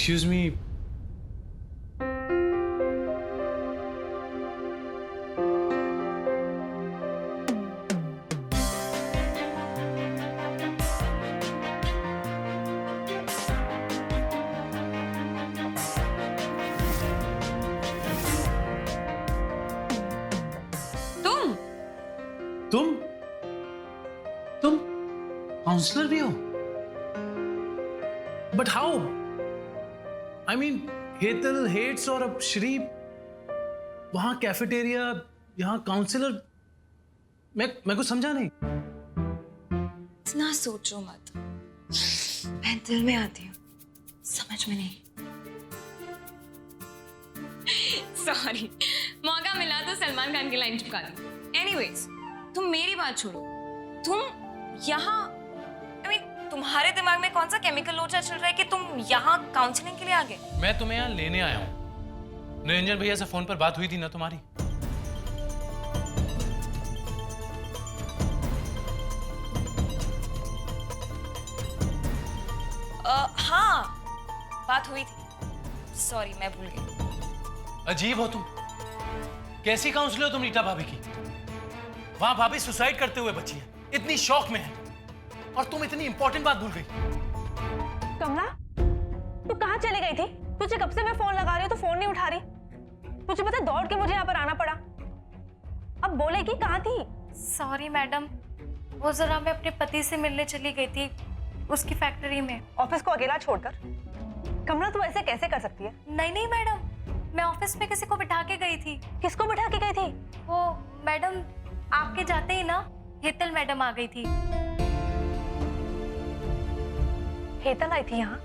Excuse me, तुम counsellor भी हो? But how? I mean, Hetal hates और अब श्री वहां कैफेटेरिया, यहाँ काउंसलर। मैं कुछ समझा नहीं। इतना सोचो मत, मैं दिल में आती हूँ, समझ में नहीं। सॉरी, मौका मिला तो सलमान खान की लाइन चिपका दी। एनीवेज, तुम मेरी बात छोड़ो। तुम यहाँ, I mean, तुम्हारे दिमाग में कौन सा केमिकल लोचा चल रहा है कि तुम यहाँ काउंसलिंग के लिए आ गए? मैं तुम्हें यहाँ लेने आया हूँ। निरंजन भैया से फोन पर बात हुई थी ना तुम्हारी? हाँ, बात हुई थी। सॉरी, मैं भूल गई। अजीब हो तुम। कैसी काउंसलर हो तुम रीटा भाभी की? वहां भाभी सुसाइड करते हुए बची है, इतनी शौक में है, और तुम इतनी इंपॉर्टेंट बात भूल गई। कमला, तू कहाँ चली गई थी? तुझे कब से मैं फोन लगा रही हूँ तो फोन नहीं उठा रही। तुझे पता, दौड़ के मुझे यहाँ पर आना पड़ा। अब बोलेगी कहाँ थी? सॉरी मैडम, वो जरा मैं अपने पति से मिलने चली गई थी, उसकी फैक्ट्री में। ऑफिस को अकेला छोड़कर? कमला, तू ऐसे कैसे कर सकती है? नहीं नहीं मैडम, मैं ऑफिस में किसी को बिठा के गई थी। किसको बिठा के गई थी? वो मैडम, आपके जाते ही ना हेतल मैडम आ गई थी। हेतल आई थी यहाँ?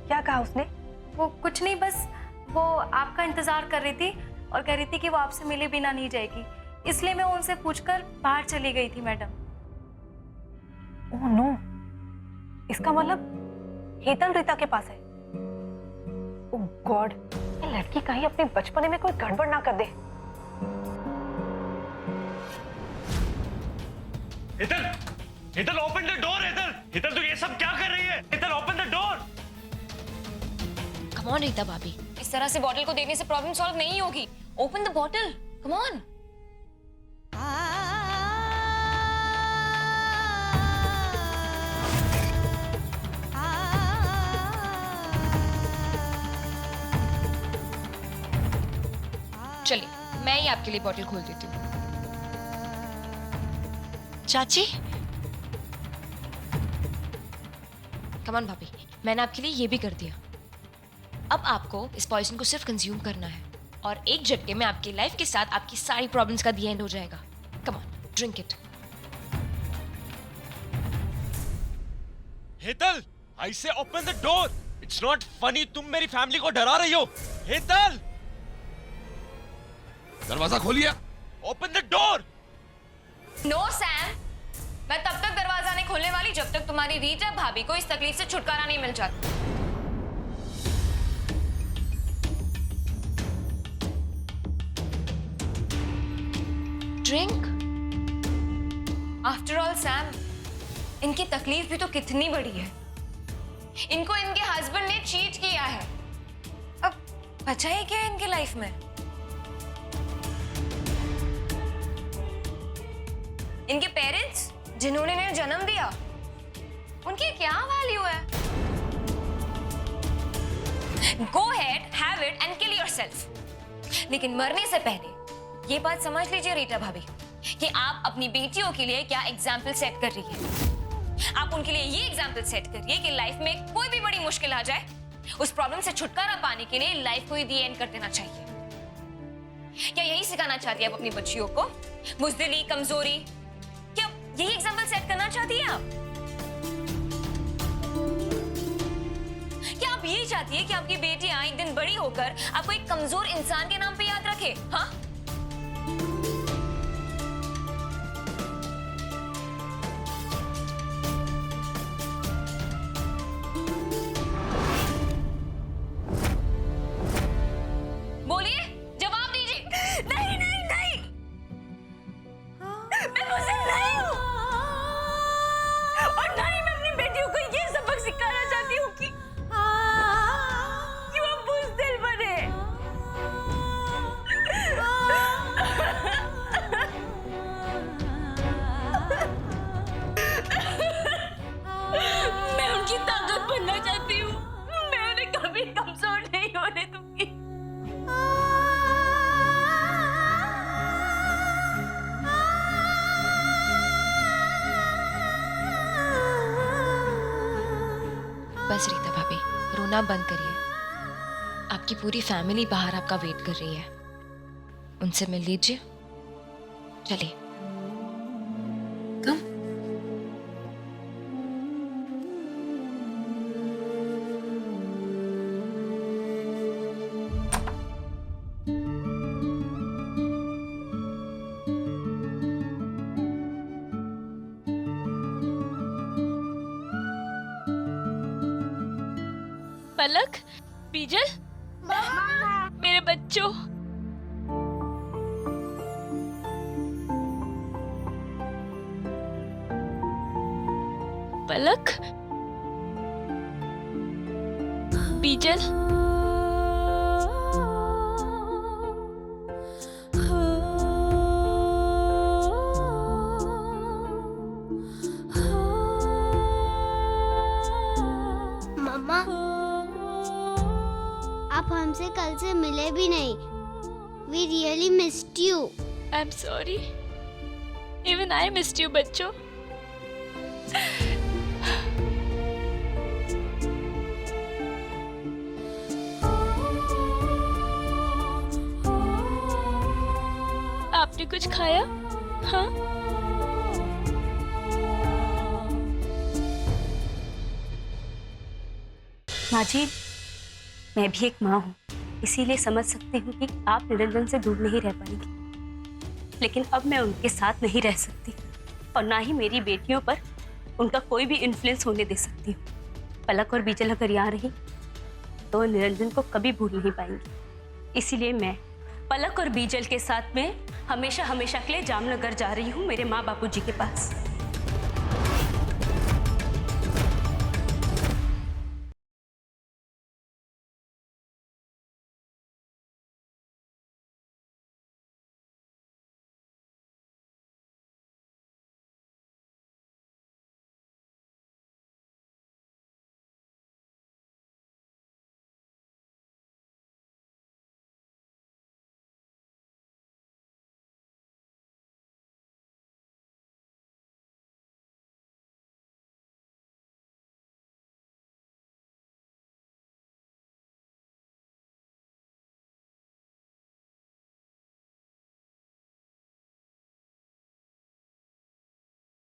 क्या कहा उसने? वो कुछ नहीं, बस वो आपका इंतजार कर रही थी और कह रही थी कि वो आपसे मिले बिना नहीं जाएगी, इसलिए मैं उनसे पूछकर बाहर चली गई थी मैडम। ओह नो, इसका मतलब हेतल रीता के पास है। ओह गॉड, ये लड़की कहीं अपने बचपने में कोई गड़बड़ ना कर दे। Hetal, Hetal open the door. Hetal, Hetal तू ये सब क्या कर रही है? Hetal open the door. Come on Rita भाभी, इस तरह से बॉटल को देखने से प्रॉब्लम सॉल्व नहीं होगी। Open the bottle, come on. चलिए, मैं ही आपके लिए बॉटल खोल देती हूँ। चाची, कम ऑन भाभी, मैंने आपके लिए ये भी कर दिया। अब आपको इस पॉइजन को सिर्फ कंज्यूम करना है और एक झटके में आपकी लाइफ के साथ आपकी सारी प्रॉब्लम्स का दी एंड हो जाएगा। Come on, drink it. Hetal, I say open the door. It's not funny, तुम मेरी फैमिली को डरा रही हो। हेतल, दरवाजा खोलिए। Open the door. No Sam, मैं तब तक दरवाजा नहीं खोलने वाली जब तक तुम्हारी रीटा भाभी को इस तकलीफ से छुटकारा नहीं मिल जाता। ड्रिंक। आफ्टर ऑल सैम, इनकी तकलीफ भी तो कितनी बड़ी है। इनको इनके हस्बैंड ने चीट किया है, अब बचा ही क्या है इनकी लाइफ में? इनके पेरेंट्स जिन्होंने इन्हें जन्म दिया, उनकी क्या वैल्यू है? Go ahead, have it and kill yourself. लेकिन मरने से पहले ये बात समझ लीजिए रीटा भाभी कि आप अपनी बेटियों के लिए क्या एग्जाम्पल सेट कर रही है। आप उनके लिए ये एग्जाम्पल सेट करिए कि लाइफ में कोई भी बड़ी मुश्किल आ जाए, उस प्रॉब्लम से छुटकारा पाने के लिए लाइफ को ही दी एंड कर देना चाहिए। क्या यही सिखाना चाहती है आप अपनी बच्चियों को? बुज़दिली, कमजोरी, क्या यही एग्जाम्पल सेट करना चाहती है आप? क्या आप यही चाहती है कि आपकी बेटियां एक दिन बड़ी होकर आपको एक कमजोर इंसान के नाम पे याद रखे? हाँ, बोलिए, जवाब दीजिए। नहीं नहीं नहीं, मैं मुझसे नहीं हूं, और ना ही मैं अपनी बेटियों को ये सबक सिखाना चाहती हूँ कि बस रीता भाभी, रोना बंद करिए। आपकी पूरी फैमिली बाहर आपका वेट कर रही है, उनसे मिल लीजिए। चलिए। कम। पलक, बीजल, मेरे बच्चों। पलक, बीजल, मम्मा, आप हमसे कल से मिले भी नहीं। We really missed you. I'm sorry. Even I missed you, बच्चों। आपने कुछ खाया? हाँ? माँ जी, मैं भी एक माँ हूँ, इसीलिए समझ सकती हूँ कि आप निरंजन से दूर नहीं रह पाएंगी। लेकिन अब मैं उनके साथ नहीं रह सकती और ना ही मेरी बेटियों पर उनका कोई भी इन्फ्लुएंस होने दे सकती हूँ। पलक और बीजल अगर यहाँ रही तो निरंजन को कभी भूल नहीं पाएंगी। इसीलिए मैं पलक और बीजल के साथ में हमेशा हमेशा के लिए जामनगर जा रही हूँ, मेरे माँ बापूजी के पास।